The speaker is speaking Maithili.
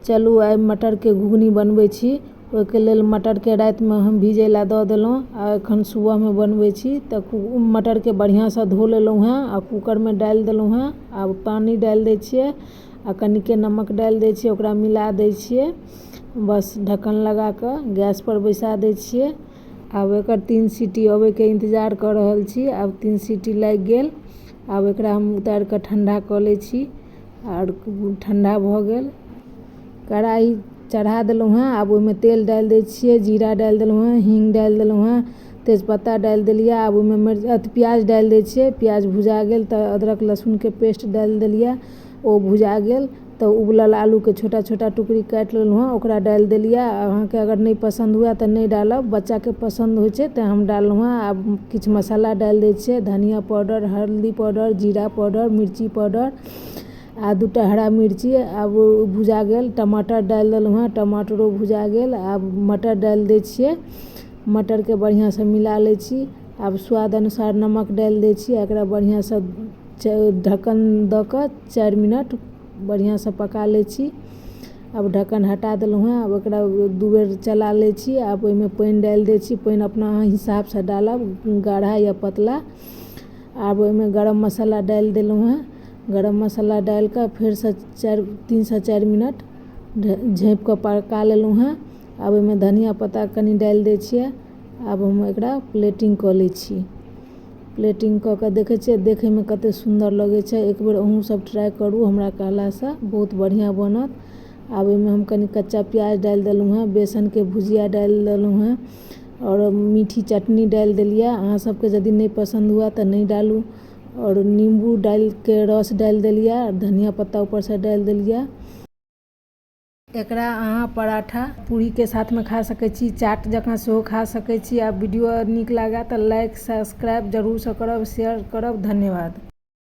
चलू आइ मटरके घुघनी बनबै छी। ओहिके लेल मटरके रातिमे हम भिजै ला दऽ देलहुँ आ एखन सुबहमे बनबै छी। तऽ मटरके बढ़िआँसँ धो लेलहुँ हेँ आ कूकरमे डालि देलहुँ हेँ। आब पानि डालि दै छियै आ कनिके नमक डालि दै छियै, ओकरा मिला दै छियै। बस ढक्कन लगा कऽ गैसपर बैसा दै छियै। आब एकर 3 सीटी अबैके इन्तजार कऽ रहल छी। आब 3 सीटी लागि गेल। आब एकरा हम उतारि कऽ ठण्डा कऽ लै छी आओर ठण्डा भऽ गेल। कढ़ाइ चढ़ा देलहुँ हेँ। आब ओहिमे तेल डालि दै छियै, जीरा डालि देलहुँ हेँ, हींग डालि देलहुँ हेँ, तेजपत्ता डालि देलियै। आब ओहिमे प्याज डालि दै छियै। प्याज भुजा गेल तऽ अदरक लहसुनके पेस्ट डालि देलियै, ओ भुजा गेल तऽ उबलल आलूके छोटा छोटा टुकड़ी काटि लेलहुँ हेँ, ओकरा डालि देलियै। अहाँके अगर नहि पसन्द हुए तऽ नहि डालब, बच्चाके पसन्द होइ छै तऽ हम डाललहुँ हेँ। आब किछु मसाला डालि दै छियै, धनिया पाउडर, हल्दी पाउडर, जीरा पाउडर, मिर्ची पाउडर आ 2टा हरा मिर्ची। आब भुजा गेल। टमाटर डालि देलहुँ हेँ, टमाटरो भुजा गेल। आब मटर डालि दै छियै, मटरके बढ़िआँसँ मिला लै छी। आब स्वाद अनुसार नमक डालि दै छी। एकरा बढ़िआँसँ ढक्कन दऽ कऽ 4 मिनट बढ़िआँसँ पका लै छी। आब ढक्कन हटा देलहुँ हेँ। आब एकरा 2 बेर चला लै छी। आब ओहिमे पानि डालि दै छी। पानि अपना हिसाबसँ डालब, गाढ़ा या पतला। आब ओहिमे गरम मसाला डालि देलहुँ हेँ। गरम मसाला डालि कऽ फेरसँ 3 सँ 4 मिनट झाँपि कऽ पका लेलहुँ हेँ। आब ओहिमे धनिया पत्ता कनि डालि दै छियै। आब हम एकरा प्लेटिंग कऽ लै छी। प्लेटिंग कऽ कऽ देखै छियै, देखैमे कतेक सुन्दर लगै छै। एकबेर अहूँ सब ट्राइ करू, हमरा कहलासँ बहुत बढ़िआँ बनत। आब ओहिमे हम कनि कच्चा प्याज डालि देलहुँ हेँ, बेसनके भुजिया डालि देलहुँ हेँ आओर मीठी चटनी डालि देलियै। अहाँ सबके यदि नहि पसन्द हुए तऽ नहि डालू। और नींबू डालि के रस डालि देलियै, धनिया पत्ता ऊपरसँ डालि देलियै। एकरा अहाँ पराठा पूरीके साथमे खा सकै छी, चाट जकाँ सेहो खा सकै छी। आ वीडियो नीक लागै तऽ लाइक सब्सक्राइब जरूरसँ करब, शेयर करब। धन्यवाद।